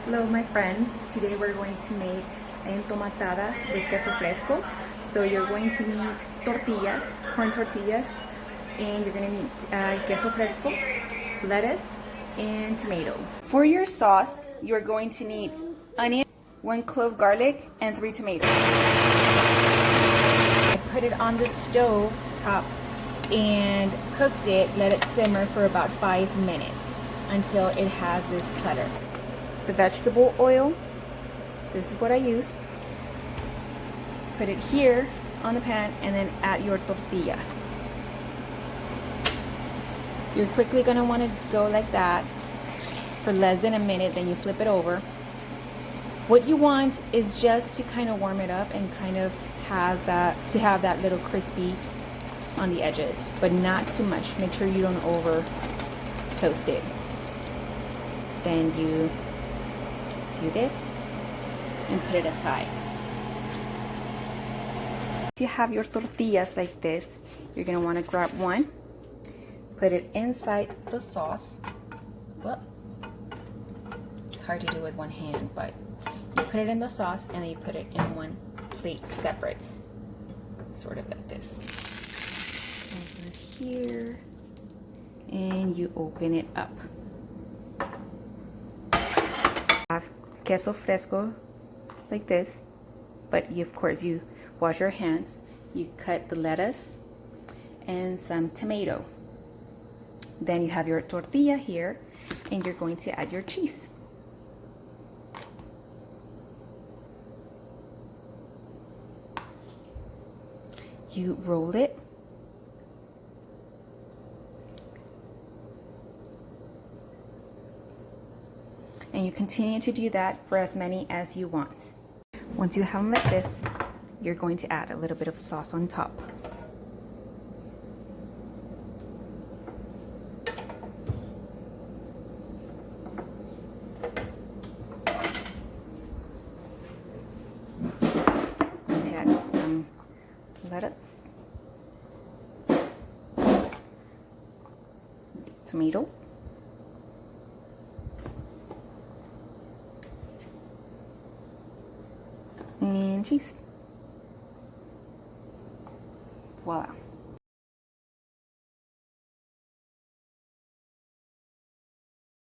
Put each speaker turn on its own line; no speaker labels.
Hello my friends, today we're going to make entomatadas with queso fresco. So you're going to need tortillas, corn tortillas, and you're going to need queso fresco, lettuce, and tomato. For your sauce, you're going to need onion, 1 clove garlic, and 3 tomatoes. I put it on the stove top and cooked it, let it simmer for about 5 minutes until it has this color. The vegetable oil, this is what I use. Put it here on the pan and then add your tortilla. You're quickly going to want to go like that for less than a minute, then you flip it over. What you want is just to kind of warm it up and kind of have that little crispy on the edges, but not too much. Make sure you don't over toast it. Then you do this and put it aside. If you have your tortillas like this, you're going to want to grab one, put it inside the sauce. Well, it's hard to do with one hand, but you put it in the sauce and then you put it in one plate separate, sort of like this. Over here, and you open it up. Have queso fresco like this, but of course you wash your hands. You cut the lettuce and some tomato. Then you have your tortilla here, and you're going to add your cheese. You roll it. And you continue to do that for as many as you want. Once you have them like this, you're going to add a little bit of sauce on top. Going to add some lettuce, tomato, and cheese. Voila.